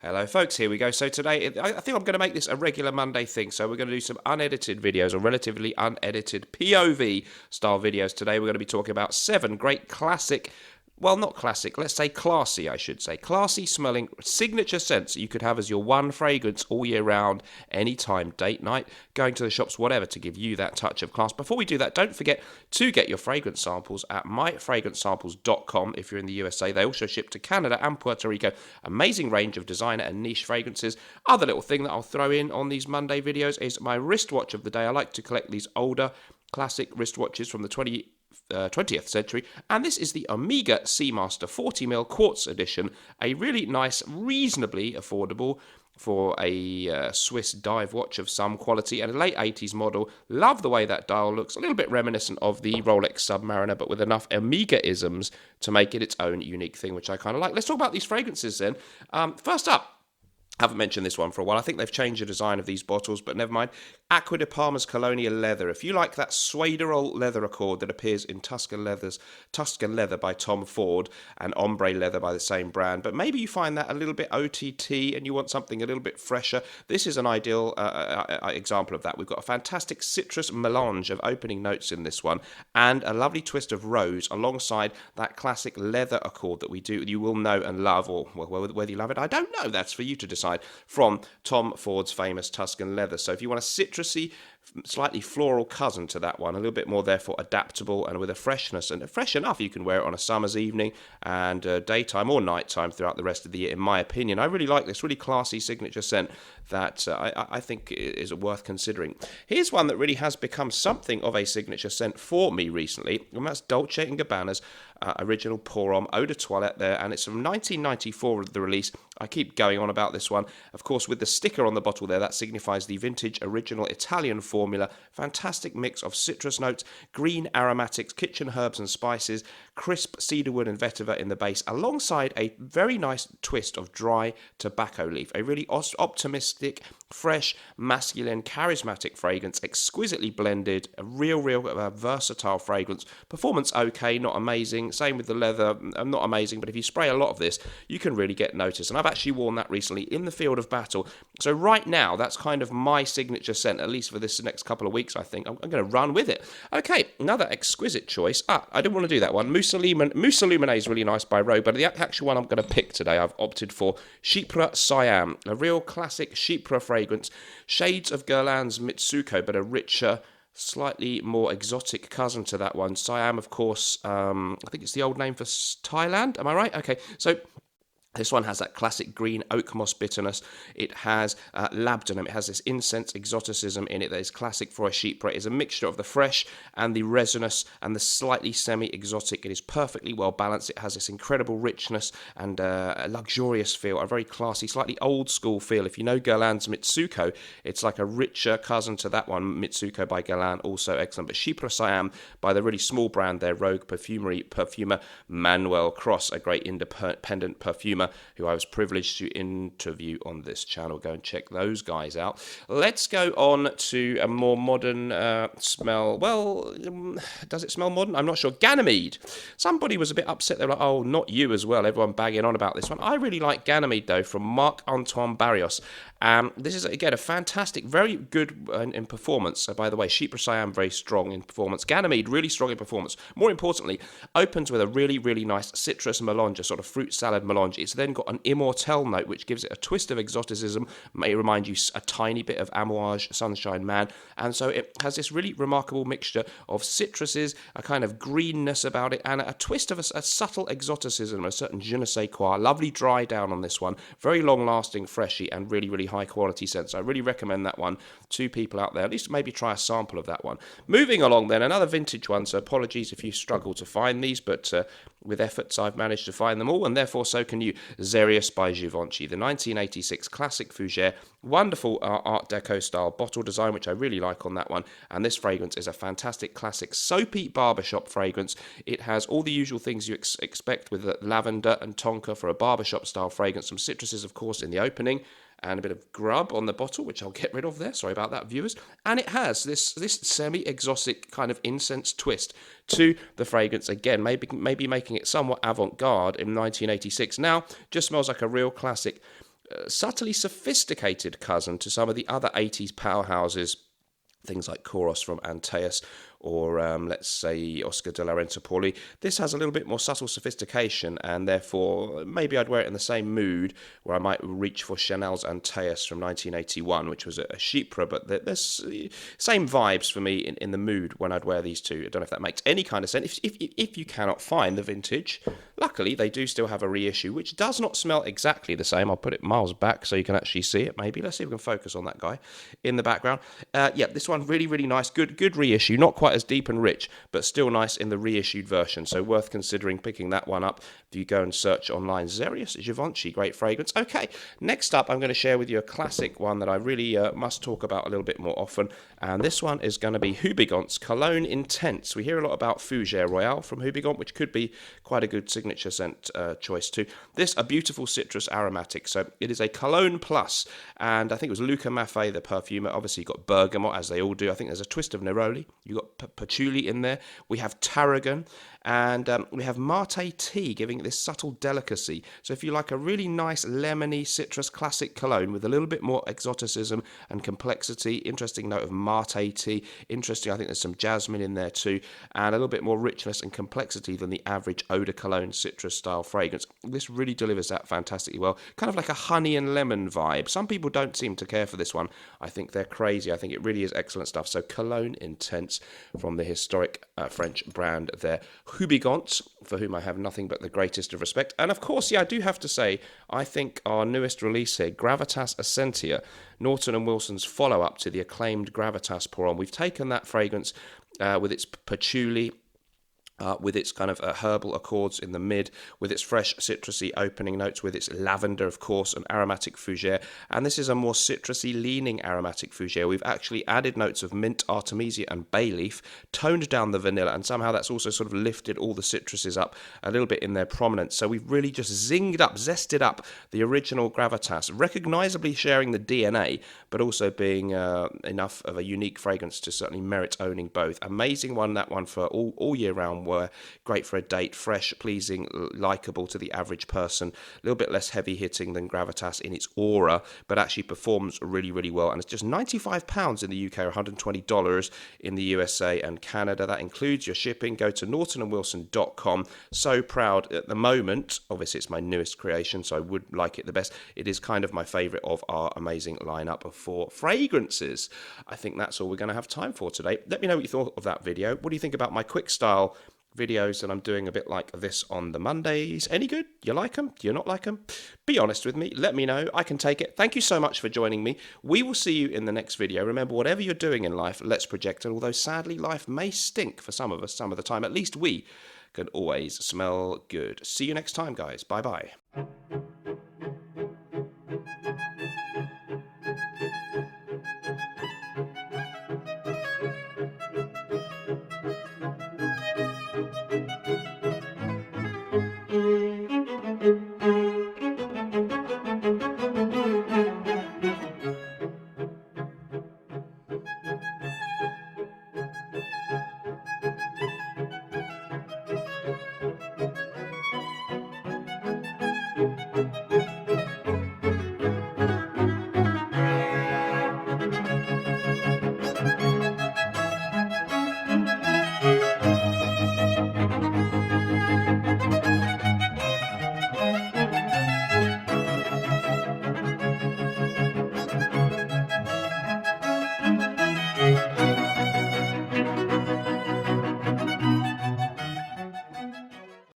Hello folks, here we go. So today, I think I'm going to make this a regular Monday thing. So we're going to do some unedited videos, or relatively unedited POV style videos. Today we're going to be talking about 7 great classic, well not classic, let's say classy I should say, classy smelling signature scents that you could have as your one fragrance all year round, anytime, date night, going to the shops, whatever, to give you that touch of class. Before we do that, don't forget to get your fragrance samples at myfragrancesamples.com if you're in the USA. They also ship to Canada and Puerto Rico. Amazing range of designer and niche fragrances. Other little thing that I'll throw in on these Monday videos is my wristwatch of the day. I like to collect these older classic wristwatches from the 20th century, and this is the Omega Seamaster 40mm quartz edition, a really nice, reasonably affordable for a Swiss dive watch of some quality, and a late 80s model. Love the way that dial looks, a little bit reminiscent of the Rolex Submariner, but with enough Omega-isms to make it its own unique thing, which I kind of like. Let's talk about these fragrances then. First up, haven't mentioned this one for a while. I think they've changed the design of these bottles, but never mind. Acqua di Parma's Colonial Leather. If you like that suederal leather accord that appears in Tuscan Leather by Tom Ford, and Ombre Leather by the same brand, but maybe you find that a little bit OTT and you want something a little bit fresher, this is an ideal example of that. We've got a fantastic citrus melange of opening notes in this one, and a lovely twist of rose alongside that classic leather accord that you will know and love, or well, whether you love it, I don't know. That's for you to decide, from Tom Ford's famous Tuscan Leather. So if you want a citrusy, slightly floral cousin to that one, a little bit more therefore adaptable and with a freshness, and fresh enough you can wear it on a summer's evening and daytime or nighttime throughout the rest of the year, in my opinion. I really like this really classy signature scent that I think is worth considering. Here's one that really has become something of a signature scent for me recently, and that's Dolce & Gabbana's original Pour Homme Eau de Toilette there, and it's from 1994 of the release. I keep going on about this one. Of course, with the sticker on the bottle there, that signifies the vintage original Italian formula. Fantastic mix of citrus notes, green aromatics, kitchen herbs and spices, crisp cedarwood and vetiver in the base, alongside a very nice twist of dry tobacco leaf. A really optimistic, fresh, masculine, charismatic fragrance, exquisitely blended, a real versatile fragrance. Performance okay, not amazing. Same with the leather, not amazing, but if you spray a lot of this, you can really get noticed. And I've actually worn that recently in the field of battle. So right now, that's kind of my signature scent, at least for this next couple of weeks, I think. I'm going to run with it. Okay, another exquisite choice. I didn't want to do that one. Mousse Illuminée is really nice by Rogue, but the actual one I'm going to pick today, I've opted for Chypre Siam, a real classic Chypre fragrance. Shades of Guerlain's Mitsuko, but a richer, slightly more exotic cousin to that one. Siam, of course, I think it's the old name for Thailand. Am I right? Okay, so this one has that classic green oak moss bitterness. It has labdanum. It has this incense exoticism in it that is classic for a Chypre. It is a mixture of the fresh and the resinous and the slightly semi-exotic. It is perfectly well balanced. It has this incredible richness and a luxurious feel, a very classy, slightly old school feel. If you know Guerlain's Mitsuko, it's like a richer cousin to that one. Mitsuko by Guerlain, also excellent. But Chypre Siam by the really small brand there, Rogue perfumer Manuel Cross, a great independent perfumer who I was privileged to interview on this channel. Go and check those guys out. Let's go on to a more modern smell. Well, does it smell modern? I'm not sure. Ganymede. Somebody was a bit upset. They were like, oh, not you as well. Everyone bagging on about this one. I really like Ganymede, though, from Marc-Antoine Barrios. This is, again, a fantastic, very good in performance. By the way, Chypre Siam, very strong in performance. Ganymede, really strong in performance. More importantly, opens with a really nice citrus melange, a sort of fruit salad melange. It's then got an immortelle note, which gives it a twist of exoticism, may remind you a tiny bit of Amouage Sunshine Man. And so it has this really remarkable mixture of citruses, a kind of greenness about it, and a twist of a subtle exoticism, a certain je ne sais quoi. Lovely dry down on this one. Very long-lasting, freshy, and really high-quality scent. So I really recommend that one to people out there. At least maybe try a sample of that one. Moving along then, another vintage one, so apologies if you struggle to find these, but with efforts I've managed to find them all, and therefore so can you. Xerius by Givenchy, the 1986 classic fougere, wonderful Art Deco style bottle design, which I really like on that one. And this fragrance is a fantastic classic soapy barbershop fragrance. It has all the usual things you expect with lavender and tonka for a barbershop style fragrance. Some citruses, of course, in the opening, and a bit of grub on the bottle, which I'll get rid of there. Sorry about that, viewers. And it has this semi-exotic kind of incense twist to the fragrance. Again, maybe making it somewhat avant-garde in 1986. Now, just smells like a real classic subtly sophisticated cousin to some of the other 80s powerhouses, things like Chorus from Antaeus, or let's say Oscar de la Renta Pauli. This has a little bit more subtle sophistication, and therefore maybe I'd wear it in the same mood where I might reach for Chanel's Antaeus from 1981, which was a chypre, but there's same vibes for me in the mood when I'd wear these two. I don't know if that makes any kind of sense. If you cannot find the vintage, luckily they do still have a reissue, which does not smell exactly the same. I'll put it miles back so you can actually see it, maybe. Let's see if we can focus on that guy in the background. Yeah, this one really, really nice. Good reissue. Not quite as deep and rich, but still nice in the reissued version. So worth considering picking that one up if you go and search online. Xerius Givenchy, great fragrance. Okay, next up I'm going to share with you a classic one that I really must talk about a little bit more often. And this one is going to be Hubigant's Cologne Intense. We hear a lot about Fougère Royale from Hubigant, which could be quite a good signature scent choice too. This, a beautiful citrus aromatic. So it is a Cologne Plus. And I think it was Luca Maffei, the perfumer. Obviously you've got bergamot, as they all do. I think there's a twist of neroli. You've got patchouli in there. We have tarragon, and we have mate tea, giving it this subtle delicacy. So if you like a really nice lemony citrus classic cologne with a little bit more exoticism and complexity, interesting note of mate tea, interesting, I think there's some jasmine in there too, and a little bit more richness and complexity than the average eau de cologne citrus style fragrance. This really delivers that fantastically well. Kind of like a honey and lemon vibe. Some people don't seem to care for this one. I think they're crazy. I think it really is excellent stuff. So Cologne Intense from the historic French brand there. Hubigant, for whom I have nothing but the greatest of respect. And of course, yeah, I do have to say, I think our newest release here, Gravitas Essentia, Norton & Wilson's follow-up to the acclaimed Gravitas Pour-On. We've taken that fragrance with its patchouli, with its kind of herbal accords in the mid, with its fresh citrusy opening notes, with its lavender, of course, and aromatic fougere. And this is a more citrusy leaning aromatic fougere. We've actually added notes of mint, artemisia, and bay leaf, toned down the vanilla, and somehow that's also sort of lifted all the citruses up a little bit in their prominence. So we've really just zested up the original Gravitas, recognisably sharing the DNA, but also being enough of a unique fragrance to certainly merit owning both. Amazing one, that one, for all year round. Were great for a date, fresh, pleasing, likeable to the average person, a little bit less heavy hitting than Gravitas in its aura, but actually performs really, really well. And it's just £95 in the UK, or $120 in the USA and Canada. That includes your shipping. Go to nortonandwilson.com. So proud at the moment. Obviously, it's my newest creation, so I would like it the best. It is kind of my favourite of our amazing lineup for fragrances. I think that's all we're going to have time for today. Let me know what you thought of that video. What do you think about my quick style videos that I'm doing a bit like this on the Mondays? Any good? You like them? Do you not like them? Be honest with me. Let me know. I can take it. Thank you so much for joining me. We will see you in the next video. Remember, whatever you're doing in life, let's project it. Although sadly, life may stink for some of us some of the time. At least we can always smell good. See you next time, guys. Bye-bye.